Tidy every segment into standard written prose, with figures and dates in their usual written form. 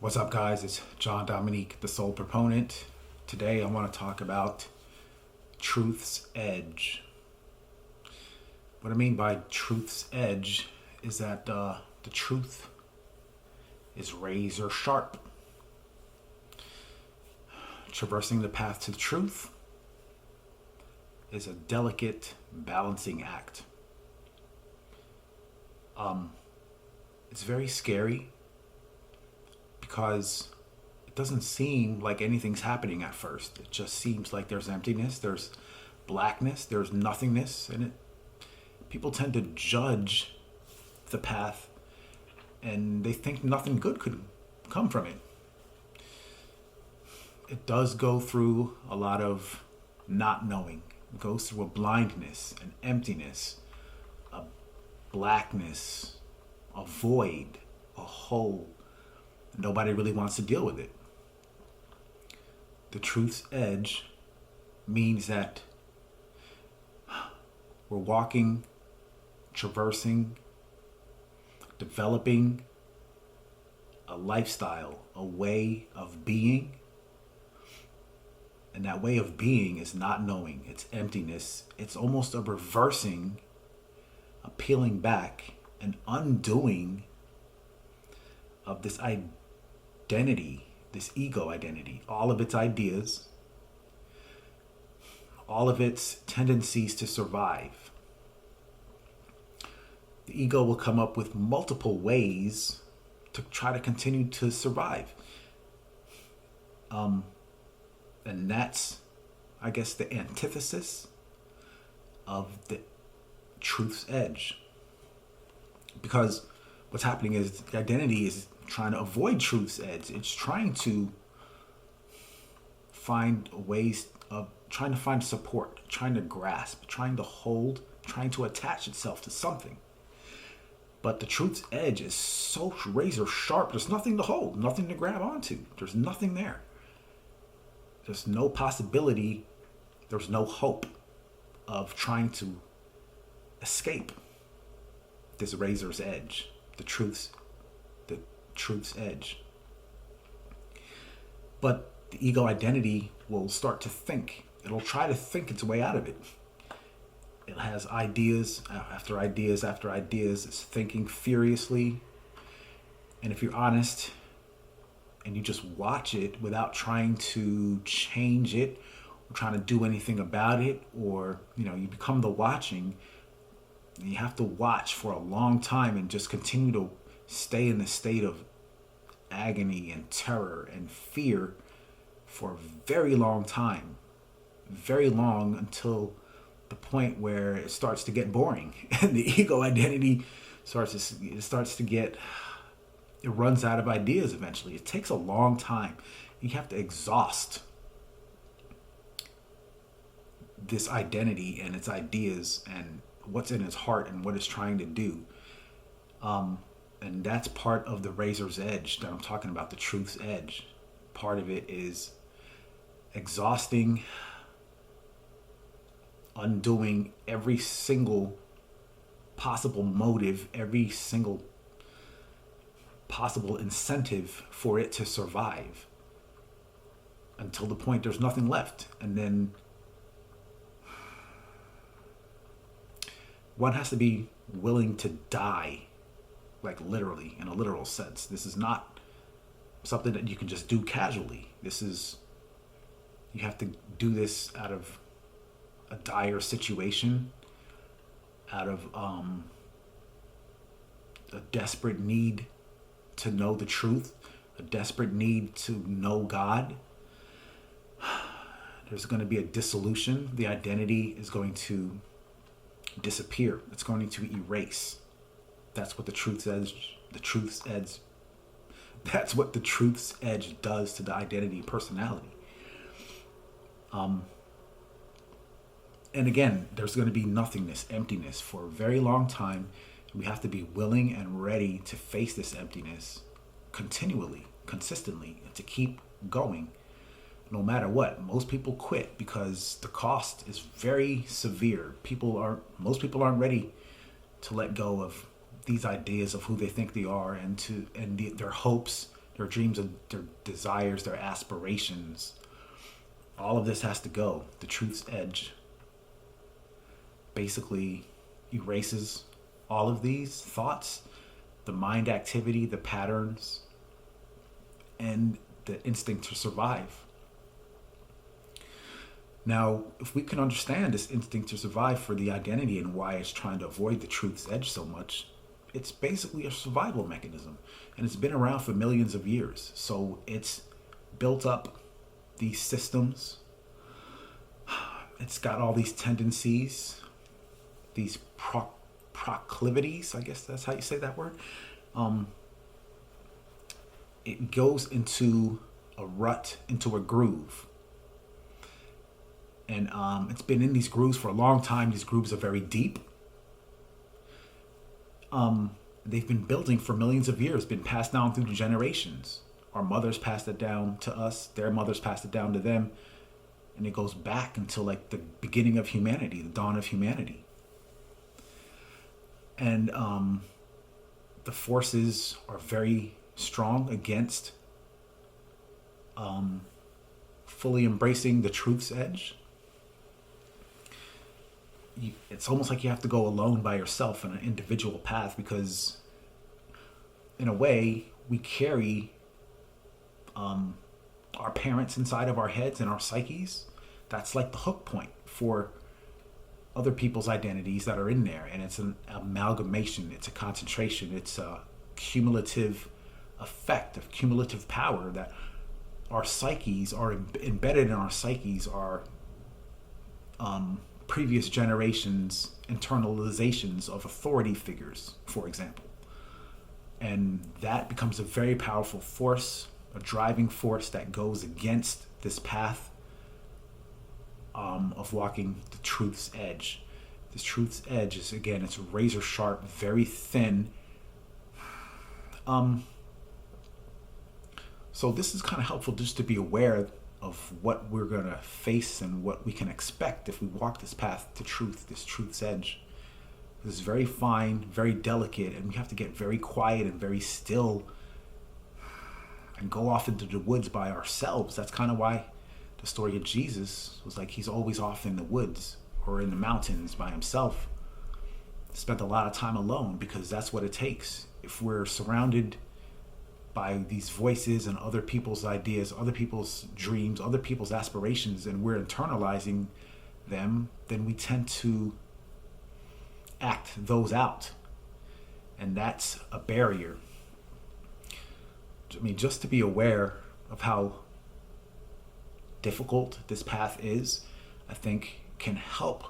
What's up, guys? It's John Dominique, the Soul Proponent. Today I want to talk about truth's edge. What I mean by truth's edge is that the truth is razor sharp. Traversing the path to the truth is a delicate balancing act. It's very scary because it doesn't seem like anything's happening at first. It just seems like there's emptiness, there's blackness, there's nothingness, and people tend to judge the path and they think nothing good could come from it. It does go through a lot of not knowing. It goes through a blindness, an emptiness, a blackness, a void, a hole. Nobody really wants to deal with it. The truth's edge means that we're walking, traversing, developing a lifestyle, a way of being. And that way of being is not knowing. It's emptiness. It's almost a reversing, a peeling back, an undoing of this identity, this ego identity, all of its ideas, all of its tendencies to survive. The ego will come up with multiple ways to try to continue to survive. And that's, I guess, the antithesis of the truth's edge. Because what's happening is the identity is trying to avoid truth's edge. It's trying to find ways of trying to find support, trying to grasp, trying to hold, trying to attach itself to something. But the truth's edge is so razor sharp, there's nothing to hold, nothing to grab onto. There's nothing there. There's no possibility, there's no hope of trying to escape this razor's edge, the truth's edge. But the ego identity will start to think. It'll try to think its way out of it. It has ideas after ideas after ideas. It's thinking furiously. And if you're honest and you just watch it without trying to change it or trying to do anything about it, or you become the watching, and you have to watch for a long time and just continue to stay in the state of agony and terror and fear for a very long time, very long, until the point where it starts to get boring and the ego identity it runs out of ideas eventually. It takes a long time. You have to exhaust this identity and its ideas and what's in its heart and what it's trying to do. And that's part of the razor's edge that I'm talking about, the truth's edge. Part of it is exhausting, undoing every single possible motive, every single possible incentive for it to survive, until the point there's nothing left. And then one has to be willing to die, like literally, in a literal sense. This is not something that you can just do casually. You have to do this out of a dire situation, out of a desperate need to know the truth, a desperate need to know God. There's going to be a dissolution. The identity is going to disappear. It's going to erase. That's what the truth's edge does to the identity personality. And again, there's going to be nothingness, emptiness for a very long time. We have to be willing and ready to face this emptiness continually, consistently, and to keep going no matter what. Most people quit because the cost is very severe. Most people aren't ready to let go of these ideas of who they think they are and their hopes their dreams, their desires, their aspirations. All of this has to go. The truth's edge basically erases all of these thoughts, the mind activity, the patterns, and the instinct to survive. Now, if we can understand this instinct to survive for the identity and why it's trying to avoid the truth's edge so much, it's basically a survival mechanism. And it's been around for millions of years. So it's built up these systems. It's got all these tendencies, these proclivities, I guess that's how you say that word. It goes into a rut, into a groove. And it's been in these grooves for a long time. These grooves are very deep. They've been building for millions of years, been passed down through the generations. Our mothers passed it down to us. Their mothers passed it down to them. And it goes back until like the beginning of humanity, the dawn of humanity. And the forces are very strong against fully embracing the truth's edge. It's almost like you have to go alone by yourself in an individual path, because in a way we carry our parents inside of our heads and our psyches. That's like the hook point for other people's identities that are in there, and it's an amalgamation, it's a concentration, it's a cumulative effect of cumulative power that our psyches are embedded in. Our psyches are previous generations' internalizations of authority figures, for example. And that becomes a very powerful force, a driving force that goes against this path of walking the truth's edge. This truth's edge is, again, it's razor sharp, very thin. So this is kind of helpful just to be aware of what we're going to face and what we can expect if we walk this path to truth, this truth's edge. It's very fine, very delicate, and we have to get very quiet and very still and go off into the woods by ourselves. That's kind of why the story of Jesus was like he's always off in the woods or in the mountains by himself. Spent a lot of time alone, because that's what it takes. If we're surrounded by these voices and other people's ideas, other people's dreams, other people's aspirations, and we're internalizing them, then we tend to act those out. And that's a barrier. I mean, just to be aware of how difficult this path is, I think can help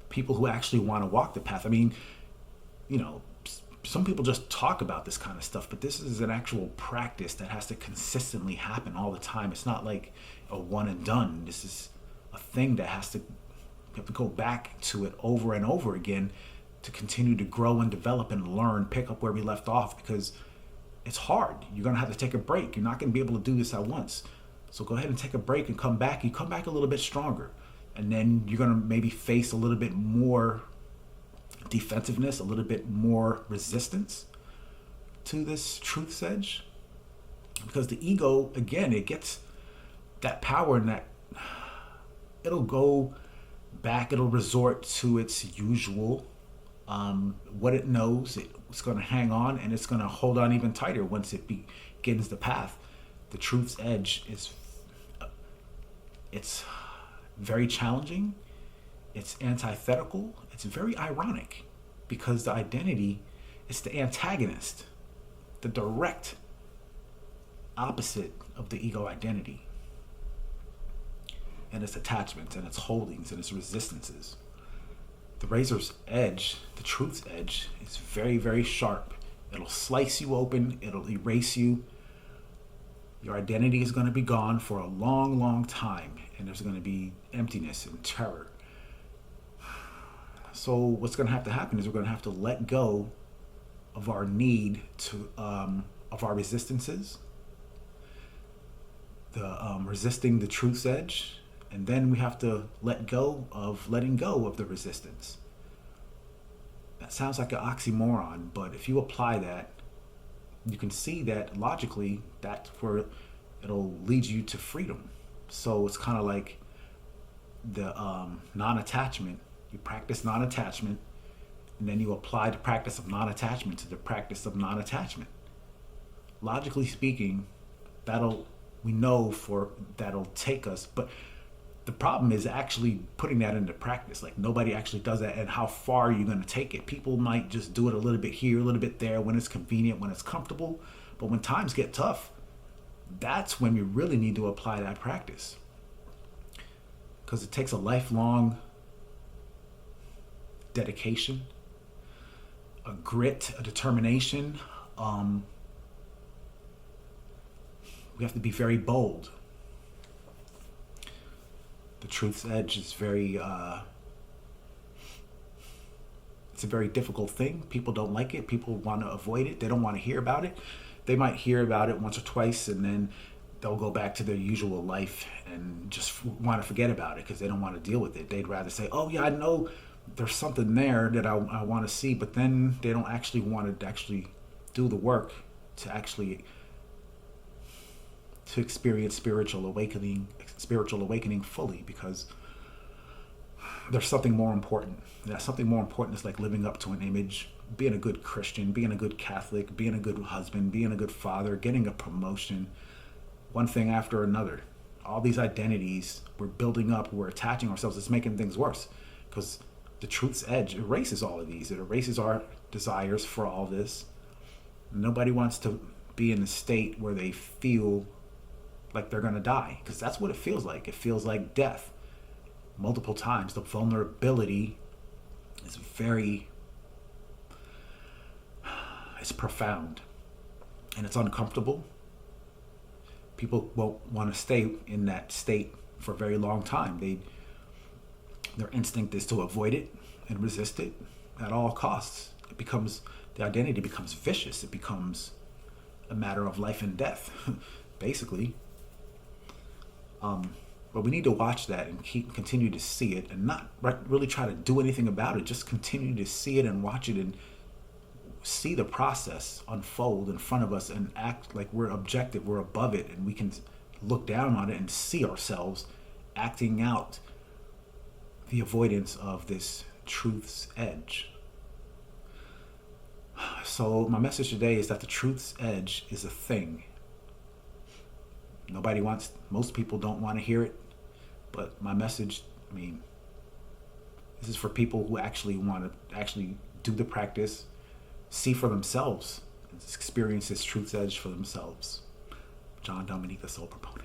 people who actually want to walk the path. I mean, you know, some people just talk about this kind of stuff, but this is an actual practice that has to consistently happen all the time. It's not like a one and done. This is a thing that you have to go back to it over and over again to continue to grow and develop and learn, pick up where we left off, because it's hard. You're going to have to take a break. You're not going to be able to do this at once. So go ahead and take a break and come back. You come back a little bit stronger. And then you're going to maybe face a little bit more defensiveness, a little bit more resistance to this truth's edge. Because the ego, again, it gets that power, and that it'll go back, it'll resort to its usual, what it knows. It's going to hang on, and it's going to hold on even tighter once it begins the path. The truth's edge it's very challenging. It's antithetical. It's very ironic, because the identity is the antagonist, the direct opposite of the ego identity, and its attachments and its holdings and its resistances. The razor's edge, the truth's edge, is very, very sharp. It'll slice you open. It'll erase you. Your identity is going to be gone for a long, long time, and there's going to be emptiness and terror. So what's going to happen is we're going to have to let go of our need to, of our resistances, resisting the truth's edge, and then we have to letting go of the resistance. That sounds like an oxymoron, but if you apply that, you can see that logically that's where it'll lead you to freedom. So it's kind of like the non-attachment. You practice non-attachment, and then you apply the practice of non-attachment to the practice of non-attachment. Logically speaking, that'll we know for that'll take us, but the problem is actually putting that into practice. Like nobody actually does that, and how far are you going to take it? People might just do it a little bit here, a little bit there, when it's convenient, when it's comfortable. But when times get tough, that's when we really need to apply that practice, because it takes a lifelong dedication, a grit, a determination. We have to be very bold. The truth's edge is it's a very difficult thing. People don't like it. People want to avoid it. They don't want to hear about it. They might hear about it once or twice, and then they'll go back to their usual life and just want to forget about it because they don't want to deal with it. They'd rather say, oh yeah, I know there's something there that I want to see, but then they don't actually want to actually do the work to experience spiritual awakening fully, because there's something more important. That something more important is like living up to an image, being a good Christian, being a good Catholic, being a good husband, being a good father, getting a promotion, one thing after another. All these identities we're building up, we're attaching ourselves. It's making things worse, because the truth's edge erases all of these. It erases our desires for all this. Nobody wants to be in a state where they feel like they're going to die, because that's what it feels like. It feels like death multiple times. The vulnerability is it's profound, and it's uncomfortable. People won't want to stay in that state for a very long time. Their instinct is to avoid it and resist it at all costs. The identity becomes vicious. It becomes a matter of life and death, basically. But we need to watch that and continue to see it, and not really try to do anything about it. Just continue to see it and watch it and see the process unfold in front of us, and act like we're objective, we're above it, and we can look down on it and see ourselves acting out the avoidance of this truth's edge. So my message today is that the truth's edge is a thing. Most people don't want to hear it, but my message, this is for people who actually want to actually do the practice, see for themselves, experience this truth's edge for themselves. John Dominique, the sole proponent.